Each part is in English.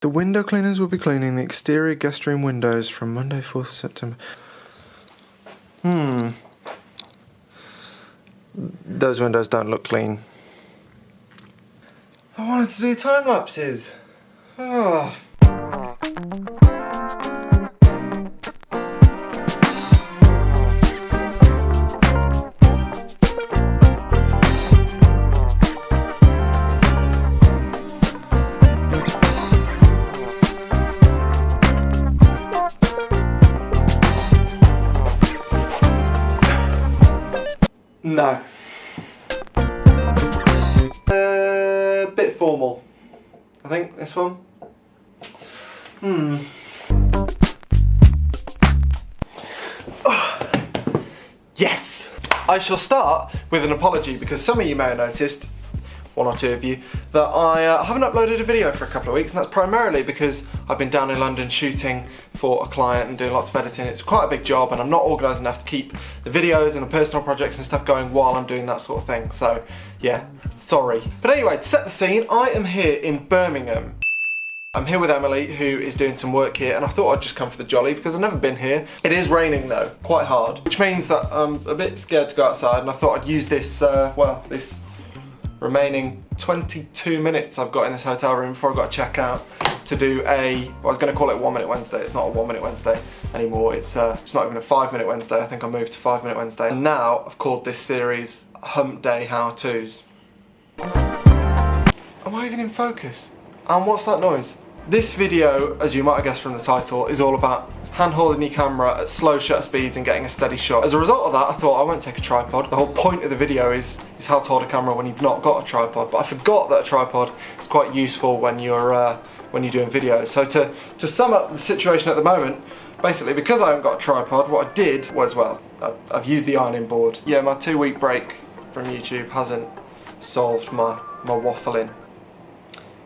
The window cleaners will be cleaning the exterior guest room windows from Monday, 4th September. Those windows don't look clean. I wanted to do time lapses. Oh. No. Bit formal. I think this one. Oh. Yes! I shall start with an apology because some of you may have noticed, one or two of you, that I haven't uploaded a video for a couple of weeks, and that's primarily because I've been down in London shooting for a client and doing lots of editing. It's quite a big job and I'm not organised enough to keep the videos and the personal projects and stuff going while I'm doing that sort of thing, so yeah, sorry. But anyway, to set the scene, I am here in Birmingham. I'm here with Emily, who is doing some work here, and I thought I'd just come for the jolly because I've never been here. It is raining though, quite hard, which means that I'm a bit scared to go outside, and I thought I'd use this, this remaining 22 minutes I've got in this hotel room before I've got to check out to do I was going to call it 1 Minute Wednesday. It's not a 1 Minute Wednesday anymore. It's not even a 5 Minute Wednesday. I think I moved to 5 Minute Wednesday. And now I've called this series Hump Day How-Tos. Am I even in focus? And what's that noise? This video, as you might have guessed from the title, is all about hand-holding your camera at slow shutter speeds and getting a steady shot. As a result of that, I thought I won't take a tripod. The whole point of the video is how to hold a camera when you've not got a tripod. But I forgot that a tripod is quite useful when you're doing videos. So to sum up the situation at the moment, basically because I haven't got a tripod, what I did was, well, I've used the ironing board. Yeah, my 2-week break from YouTube hasn't solved my waffling.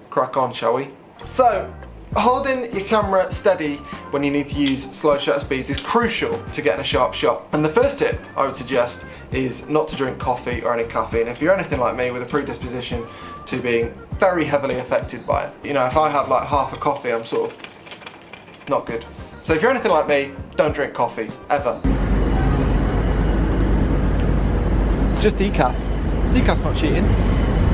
Crack on, shall we? So, holding your camera steady when you need to use slow shutter speeds is crucial to getting a sharp shot. And the first tip I would suggest is not to drink coffee or any caffeine. If you're anything like me with a predisposition to being very heavily affected by it. You know, if I have like half a coffee, I'm sort of not good. So if you're anything like me, don't drink coffee, ever. It's just decaf. Decaf's not cheating.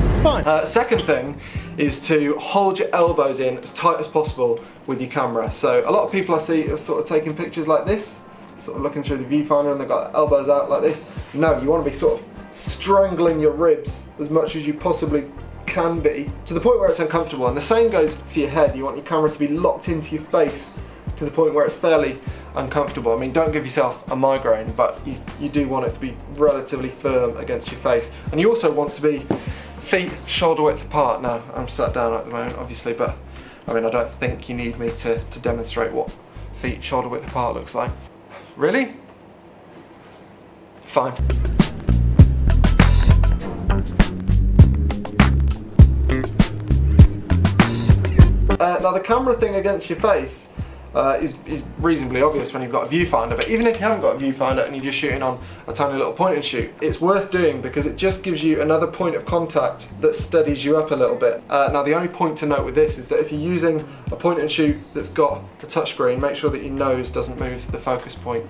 It's fine. Second thing is to hold your elbows in as tight as possible with your camera. So a lot of people I see are sort of taking pictures like this, sort of looking through the viewfinder and they've got elbows out like this. No, you want to be sort of strangling your ribs as much as you possibly can be, to the point where it's uncomfortable. And the same goes for your head. You want your camera to be locked into your face to the point where it's fairly uncomfortable. I mean, don't give yourself a migraine, but you do want it to be relatively firm against your face. And you also want to be feet shoulder width apart. Now, I'm sat down at the moment, obviously, but I mean, I don't think you need me to demonstrate what feet shoulder width apart looks like. Really? Fine. Now, the camera thing against your face is reasonably obvious when you've got a viewfinder, but even if you haven't got a viewfinder and you're just shooting on a tiny little point and shoot, it's worth doing because it just gives you another point of contact that steadies you up a little bit. Now, the only point to note with this is that if you're using a point and shoot that's got a touchscreen, make sure that your nose doesn't move the focus point,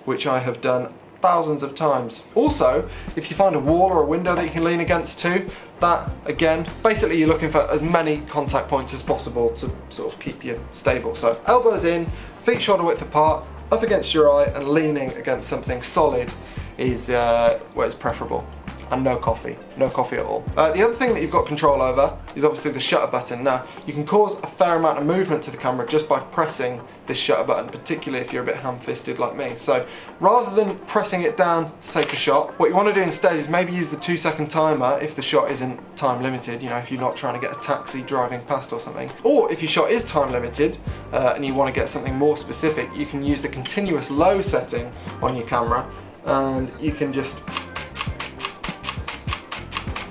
which I have done thousands of times. Also, if you find a wall or a window that you can lean against too, that again, basically you're looking for as many contact points as possible to sort of keep you stable. So elbows in, feet shoulder width apart, up against your eye and leaning against something solid is where it's preferable. And no coffee at all. The other thing that you've got control over is obviously the shutter button. Now, you can cause a fair amount of movement to the camera just by pressing this shutter button, particularly if you're a bit ham-fisted like me. So rather than pressing it down to take a shot, what you want to do instead is maybe use the 2-second timer if the shot isn't time limited, you know, if you're not trying to get a taxi driving past or something. Or if your shot is time limited and you want to get something more specific, you can use the continuous low setting on your camera and you can just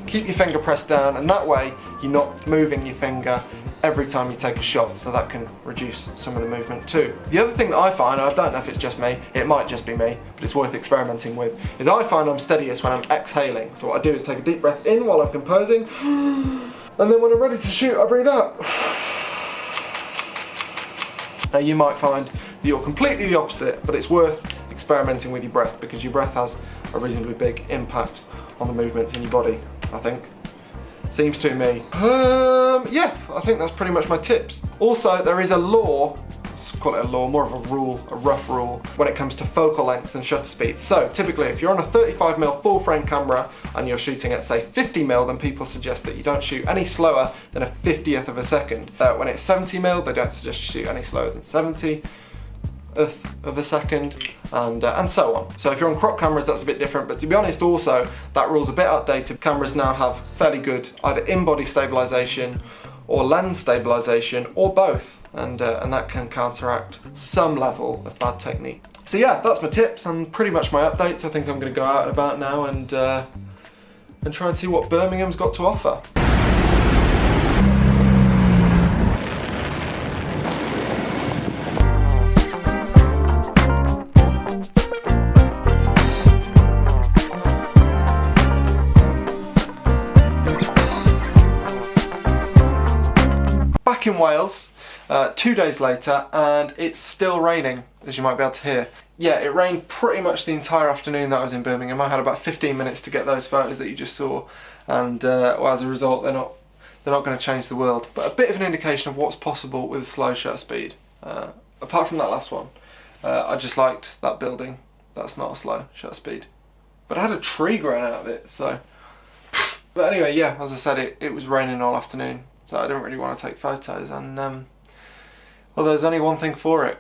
keep your finger pressed down, and that way you're not moving your finger every time you take a shot, so that can reduce some of the movement too. The other thing that I find, I don't know if it's just me, it might just be me, but it's worth experimenting with, is I find I'm steadiest when I'm exhaling. So what I do is take a deep breath in while I'm composing, and then when I'm ready to shoot, I breathe out. Now you might find that you're completely the opposite, but it's worth experimenting with your breath because your breath has a reasonably big impact on the movements in your body, I think. Seems to me. Yeah, I think that's pretty much my tips. Also, there is a law, let's call it a law, more of a rule, a rough rule, when it comes to focal lengths and shutter speeds. So typically, if you're on a 35mm full frame camera and you're shooting at say 50mm, then people suggest that you don't shoot any slower than a 50th of a second. When it's 70mm, they don't suggest you shoot any slower than 70th of a second, and so on. So if you're on crop cameras, that's a bit different, but to be honest also, that rule's a bit outdated. Cameras now have fairly good either in-body stabilization or lens stabilization, or both, and that can counteract some level of bad technique. So yeah, that's my tips and pretty much my updates. I think I'm going to go out and about now and try and see what Birmingham's got to offer. Back in Wales, 2 days later, and it's still raining, as you might be able to hear. Yeah, it rained pretty much the entire afternoon that I was in Birmingham. I had about 15 minutes to get those photos that you just saw, and well, as a result, they're not going to change the world. But a bit of an indication of what's possible with slow shutter speed. Apart from that last one, I just liked that building. That's not a slow shutter speed. But I had a tree growing out of it, so. But anyway, yeah, as I said, it was raining all afternoon. So I didn't really want to take photos, and well, there's only one thing for it.